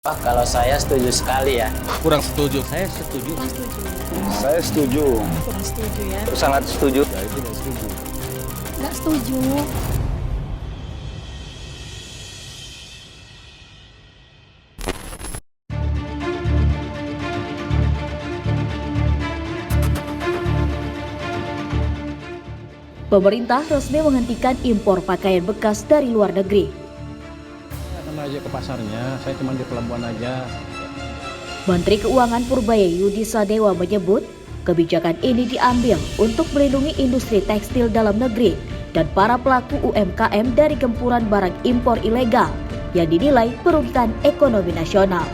Wah, kalau saya setuju sekali ya. Kurang setuju. Saya setuju. Saya setuju. Kurang setuju ya. Sangat setuju. Saya tidak setuju. Nggak setuju. Pemerintah resmi menghentikan impor pakaian bekas dari luar negeri. Datang aja ke pasarnya, saya cuma di pelabuhan aja. Menteri Keuangan Purbaya Yudi Sadewa menyebut, kebijakan ini diambil untuk melindungi industri tekstil dalam negeri dan para pelaku UMKM dari gempuran barang impor ilegal yang dinilai merugikan ekonomi nasional.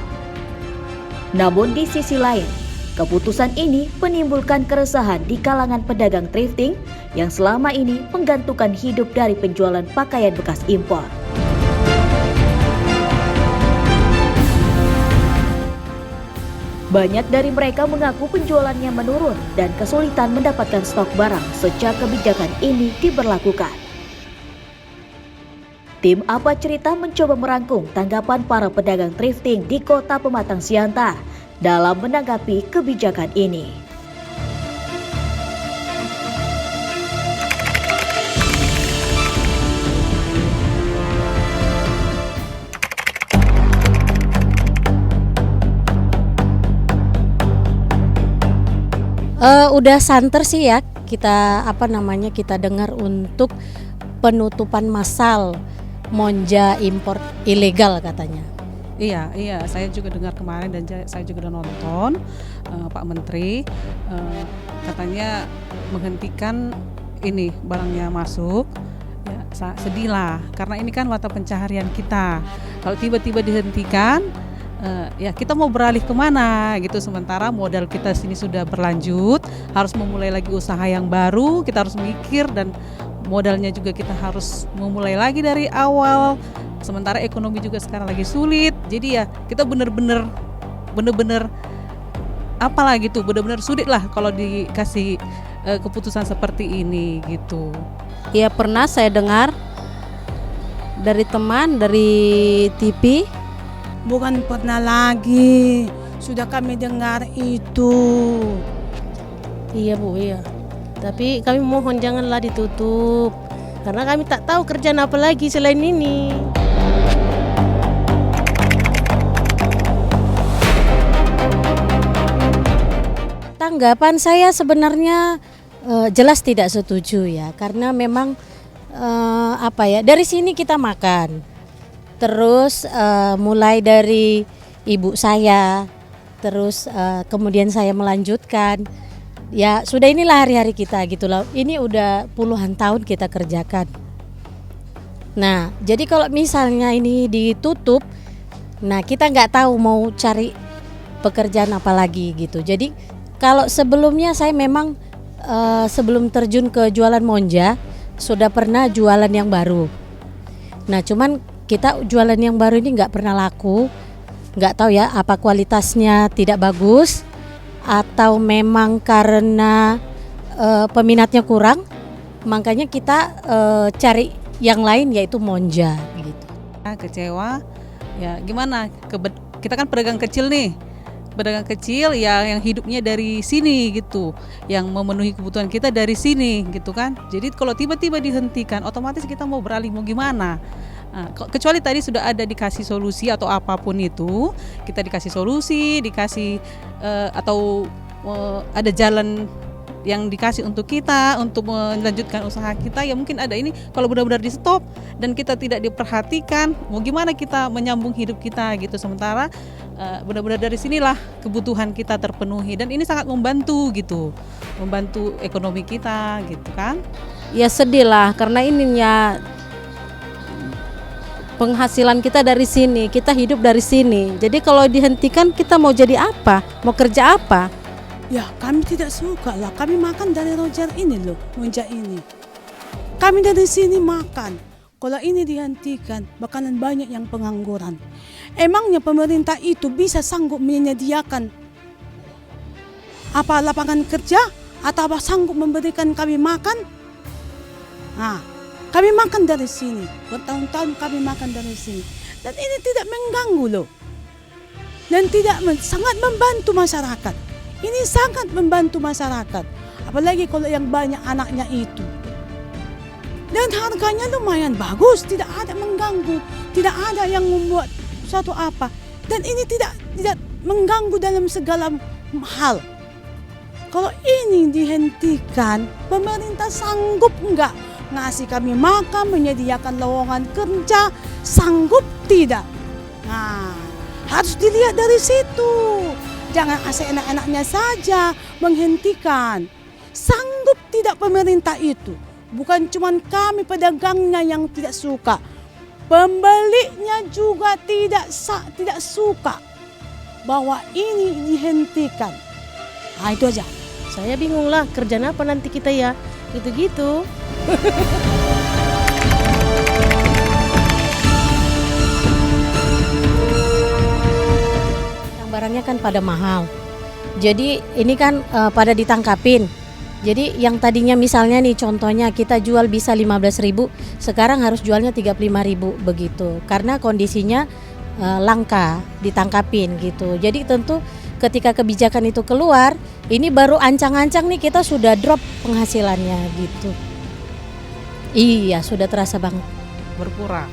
Namun di sisi lain, keputusan ini menimbulkan keresahan di kalangan pedagang thrifting yang selama ini menggantungkan hidup dari penjualan pakaian bekas impor. Banyak dari mereka mengaku penjualannya menurun dan kesulitan mendapatkan stok barang sejak kebijakan ini diberlakukan. Tim Apa Cerita mencoba merangkum tanggapan para pedagang thrifting di Kota Pematang Siantar dalam menanggapi kebijakan ini. Udah santer sih ya kita dengar untuk penutupan massal monja impor ilegal katanya. Iya, saya juga dengar kemarin dan saya juga udah nonton Pak Menteri katanya menghentikan ini barangnya masuk. Ya, sedih lah karena ini kan mata pencaharian kita. Kalau tiba-tiba dihentikan, ya kita mau beralih kemana gitu, sementara modal kita sini sudah berlanjut, harus memulai lagi usaha yang baru, kita harus mikir dan modalnya juga kita harus memulai lagi dari awal. Sementara ekonomi juga sekarang lagi sulit, jadi ya kita bener-bener apalah gitu, bener-bener sulit lah kalau dikasih keputusan seperti ini gitu. Ya pernah saya dengar dari teman dari TV. Bukan pernah lagi, sudah kami dengar itu. Iya Bu, iya. Tapi kami mohon janganlah ditutup, karena kami tak tahu kerjaan apa lagi selain ini. Tanggapan saya sebenarnya jelas tidak setuju ya, karena memang dari sini kita makan. Terus mulai dari ibu saya, terus kemudian saya melanjutkan. Ya sudah, inilah hari-hari kita gitu loh. Ini udah puluhan tahun kita kerjakan. Nah jadi kalau misalnya ini ditutup, nah kita nggak tahu mau cari pekerjaan apa lagi gitu. Jadi kalau sebelumnya saya memang sebelum terjun ke jualan monja sudah pernah jualan yang baru. Nah cuman kita jualan yang baru ini nggak pernah laku, nggak tahu ya apa kualitasnya tidak bagus atau memang karena peminatnya kurang, makanya kita cari yang lain yaitu monja gitu. Kecewa, ya gimana? Kita kan pedagang kecil nih, pedagang kecil ya yang hidupnya dari sini gitu, yang memenuhi kebutuhan kita dari sini gitu kan. Jadi kalau tiba-tiba dihentikan, otomatis kita mau beralih mau gimana? Nah, kecuali tadi sudah ada dikasih solusi atau apapun itu, kita dikasih solusi, dikasih ada jalan yang dikasih untuk kita untuk melanjutkan usaha kita, ya mungkin ada ini. Kalau benar-benar di stop dan kita tidak diperhatikan, mau gimana kita menyambung hidup kita gitu. Sementara benar-benar dari sinilah kebutuhan kita terpenuhi dan ini sangat membantu gitu, membantu ekonomi kita gitu kan. Ya sedih lah karena ininya penghasilan kita dari sini, kita hidup dari sini. Jadi kalau dihentikan kita mau jadi apa? Mau kerja apa? Ya kami tidak suka lah, kami makan dari Roger ini loh, monja ini. Kami dari sini makan. Kalau ini dihentikan, bakalan banyak yang pengangguran. Emangnya pemerintah itu bisa sanggup menyediakan apa lapangan kerja atau apa sanggup memberikan kami makan? Nah, kami makan dari sini, bertahun-tahun kami makan dari sini. Dan ini tidak mengganggu loh. dan sangat membantu masyarakat. Ini sangat membantu masyarakat, apalagi kalau yang banyak anaknya itu. Dan harganya lumayan bagus, tidak ada mengganggu, tidak ada yang membuat suatu apa. Dan ini tidak mengganggu dalam segala hal. Kalau ini dihentikan, pemerintah sanggup enggak ngasih kami makan, menyediakan lowongan kerja, sanggup tidak? Nah, harus dilihat dari situ. Jangan seenak-enaknya saja menghentikan. Sanggup tidak pemerintah itu? Bukan cuma kami pedagangnya yang tidak suka, pembelinya juga tidak suka bahwa ini dihentikan. Nah, itu aja. Saya bingung lah, kerjaan apa nanti kita ya, gitu-gitu. Yang barangnya kan pada mahal. Jadi ini kan pada ditangkapin. Jadi yang tadinya misalnya nih contohnya kita jual bisa 15.000, sekarang harus jualnya 35.000 begitu. Karena kondisinya langka, ditangkapin gitu. Jadi tentu ketika kebijakan itu keluar, ini baru ancang-ancang nih kita sudah drop penghasilannya gitu. Iya, sudah terasa banget. Berkurang.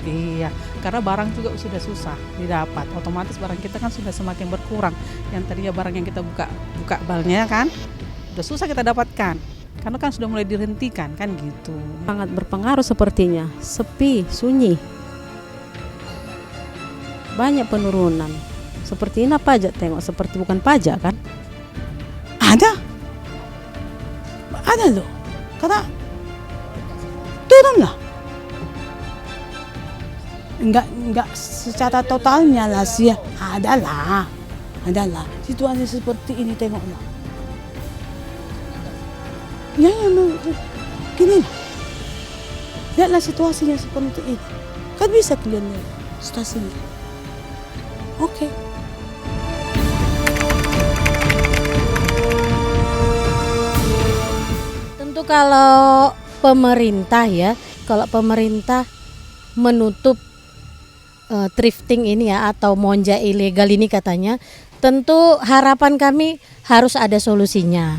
Iya, karena barang juga sudah susah didapat. Otomatis barang kita kan sudah semakin berkurang. Yang tadinya barang yang kita buka balnya kan, udah susah kita dapatkan. Karena kan sudah mulai dihentikan kan gitu. Sangat berpengaruh sepertinya, sepi, sunyi. Banyak penurunan. Seperti ini pajak, tengok seperti bukan pajak kan? Ada loh, karena turun lah. Enggak secara totalnya lah sih, adalah situasi seperti ini, tengoklah. Ya gini lah, lihatlah situasinya seperti ini, kan bisa kalian lihat stasiunnya. Oke. Tentu kalau pemerintah menutup thrifting ini ya, atau monja ilegal ini katanya, tentu harapan kami harus ada solusinya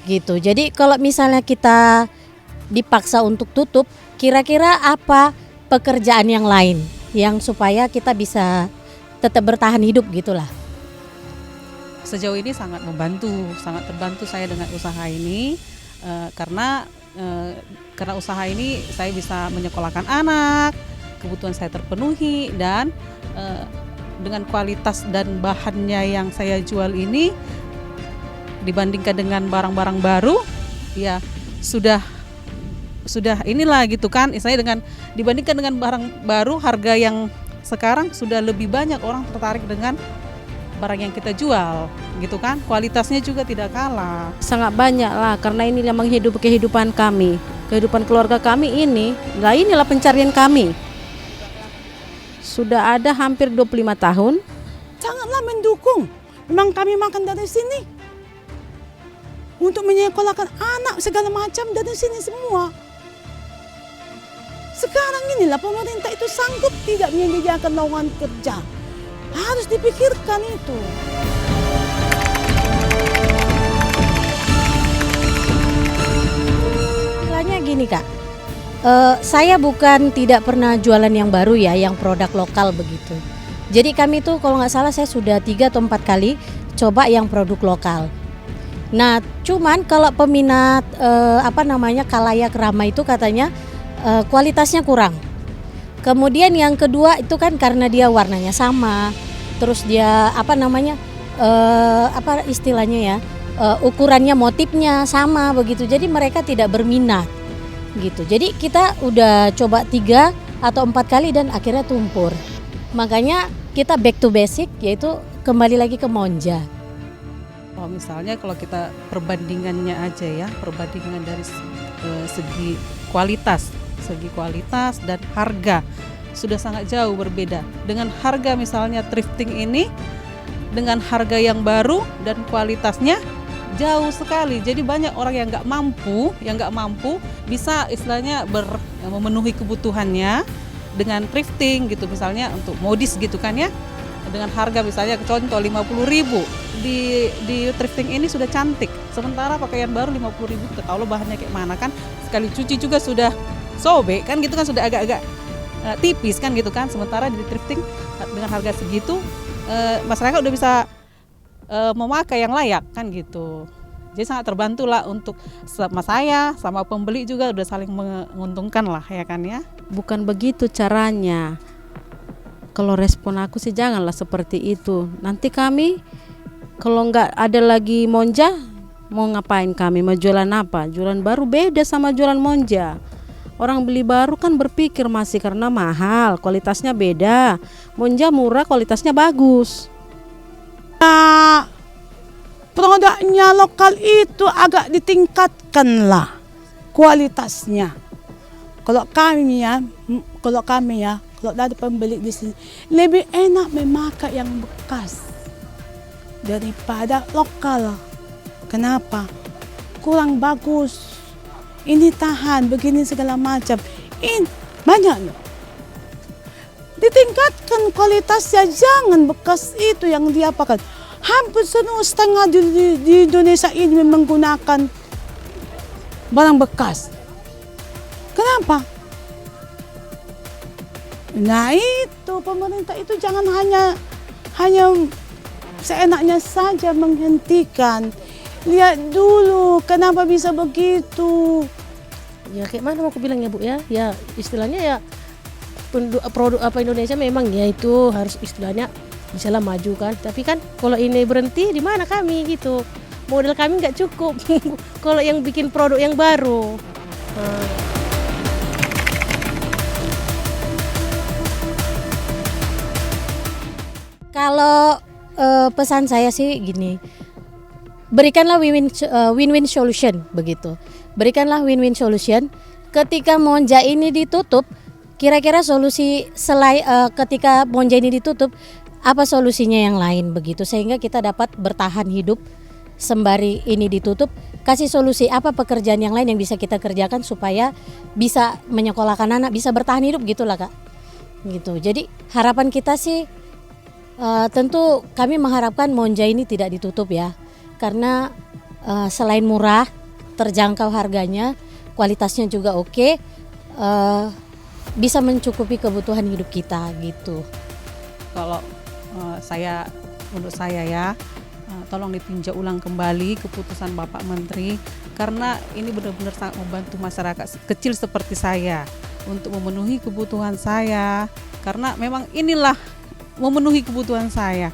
gitu. Jadi kalau misalnya kita dipaksa untuk tutup, kira-kira apa pekerjaan yang lain yang supaya kita bisa tetap bertahan hidup gitulah. Sejauh ini sangat terbantu saya dengan usaha ini, karena usaha ini saya bisa menyekolahkan anak, kebutuhan saya terpenuhi, dan dengan kualitas dan bahannya yang saya jual ini dibandingkan dengan barang-barang baru, ya sudah inilah gitu kan. Saya dibandingkan dengan barang baru, harga yang sekarang sudah lebih banyak orang tertarik dengan barang yang kita jual gitu kan. Kualitasnya juga tidak kalah. Sangat banyak lah, karena ini yang menghidupi kehidupan kami, kehidupan keluarga kami ini. Nah, inilah pencarian kami. Sudah ada hampir 25 tahun. Sangatlah mendukung. Memang kami makan dari sini. Untuk menyekolahkan anak segala macam dari sini semua. Sekarang inilah pemerintah itu sanggup tidak menyediakan lowongan kerja. Harus dipikirkan itu. Istilahnya gini Kak, saya bukan tidak pernah jualan yang baru ya, yang produk lokal begitu. Jadi kami tuh kalau nggak salah saya sudah 3 atau 4 kali coba yang produk lokal. Nah cuman kalau peminat kalayak ramai itu katanya kualitasnya kurang. Kemudian yang kedua itu kan karena dia warnanya sama, terus dia ukurannya, motifnya sama begitu. Jadi mereka tidak berminat gitu. Jadi kita udah coba 3 atau 4 kali dan akhirnya tumpur. Makanya kita back to basic, yaitu kembali lagi ke monja. Oh, misalnya kalau kita perbandingannya aja ya, perbandingan dari segi kualitas dan harga sudah sangat jauh berbeda. Dengan harga misalnya thrifting ini dengan harga yang baru dan kualitasnya jauh sekali. Jadi banyak orang yang nggak mampu bisa istilahnya memenuhi kebutuhannya dengan thrifting gitu, misalnya untuk modis gitu kan ya, dengan harga misalnya contoh 50.000 di thrifting ini sudah cantik, sementara pakaian baru 50.000 kita tahu bahannya kayak mana kan, sekali cuci juga sudah sobek kan gitu kan, sudah agak-agak tipis kan gitu kan, sementara di thrifting dengan harga segitu masyarakat udah bisa memakai yang layak kan gitu. Jadi sangat terbantu lah untuk sama saya, sama pembeli juga udah saling menguntungkan lah ya kan ya. Bukan begitu caranya. Kalau respon aku sih janganlah seperti itu. Nanti kami kalau nggak ada lagi Monja, mau ngapain kami? Mau jualan apa? Jualan baru beda sama jualan Monja. Orang beli baru kan berpikir masih karena mahal, kualitasnya beda. Monja murah, kualitasnya bagus. Nah, produknya lokal itu agak ditingkatkan lah kualitasnya. Kalau kami ya, kalau dari pembeli di sini lebih enak memakai yang bekas daripada lokal. Kenapa? Kurang bagus. Ini tahan begini segala macam. Ini banyak loh. Ditingkatkan kualitasnya, jangan bekas itu yang diapakan. Hampir setengah di Indonesia ini menggunakan barang bekas. Kenapa? Nah itu pemerintah itu jangan hanya seenaknya saja menghentikan. Lihat dulu kenapa bisa begitu. Ya kayak mana mau aku bilang ya Bu ya? Ya istilahnya ya produk apa Indonesia memang ya itu harus istilahnya bisa lah maju kan. Tapi kan kalau ini berhenti di mana kami gitu. Modal kami nggak cukup kalau yang bikin produk yang baru. Kalau pesan saya sih gini. Berikanlah win-win solution begitu. Berikanlah win-win solution. Ketika Monja ini ditutup, kira-kira solusi selain ketika Monja ini ditutup, apa solusinya yang lain begitu sehingga kita dapat bertahan hidup sembari ini ditutup. Kasih solusi apa pekerjaan yang lain yang bisa kita kerjakan supaya bisa menyekolahkan anak, bisa bertahan hidup gitulah Kak. Gitu. Jadi harapan kita sih tentu kami mengharapkan Monja ini tidak ditutup ya. Karena selain murah, terjangkau harganya, kualitasnya juga oke, bisa mencukupi kebutuhan hidup kita gitu. Kalau menurut saya ya, tolong ditinjau ulang kembali keputusan Bapak Menteri, karena ini benar-benar sangat membantu masyarakat kecil seperti saya untuk memenuhi kebutuhan saya, karena memang inilah memenuhi kebutuhan saya.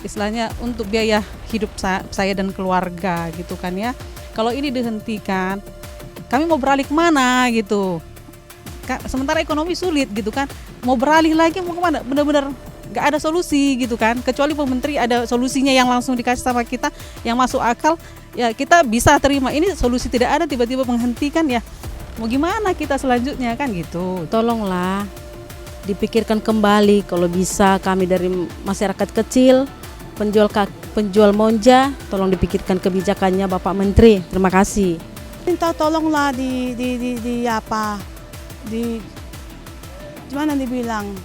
Istilahnya untuk biaya hidup saya dan keluarga gitu kan ya. Kalau ini dihentikan, kami mau beralih kemana gitu. Sementara ekonomi sulit gitu kan, mau beralih lagi mau kemana? Benar-benar nggak ada solusi gitu kan. Kecuali Pak Menteri ada solusinya yang langsung dikasih sama kita, yang masuk akal, ya kita bisa terima. Ini solusi tidak ada, tiba-tiba menghentikan ya. Mau gimana kita selanjutnya kan gitu. Tolonglah dipikirkan kembali kalau bisa kami dari masyarakat kecil, penjual Monja, tolong dipikirkan kebijakannya Bapak Menteri. Terima kasih. Minta tolonglah gimana dibilang,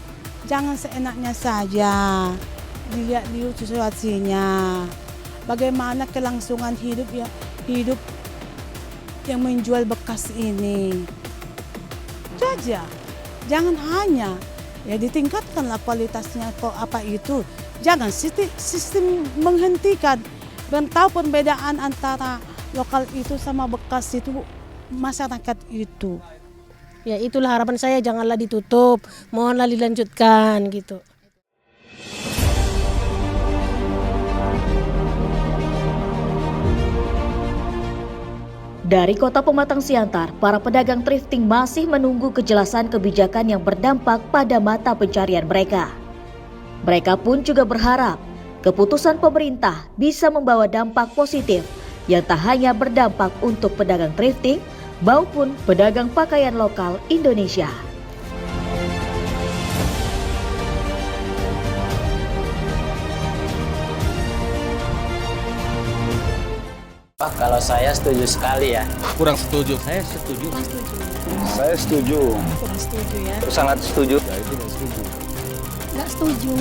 jangan seenaknya saja, dilihat dulu situasinya, bagaimana kelangsungan hidup yang menjual bekas ini. Saja, jangan hanya ya ditingkatkanlah kualitasnya kok apa itu, jangan sistem menghentikan. Dan tahu perbedaan antara lokal itu sama bekas itu masyarakat itu. Ya itulah harapan saya, janganlah ditutup, mohonlah dilanjutkan gitu. Dari Kota Pematang Siantar, para pedagang thrifting masih menunggu kejelasan kebijakan yang berdampak pada mata pencarian mereka. Mereka pun juga berharap keputusan pemerintah bisa membawa dampak positif yang tak hanya berdampak untuk pedagang thrifting maupun pedagang pakaian lokal Indonesia. Pak, kalau saya setuju sekali ya. Kurang setuju. Saya setuju. Saya setuju. Kurang setuju ya. Sangat setuju. Nggak setuju.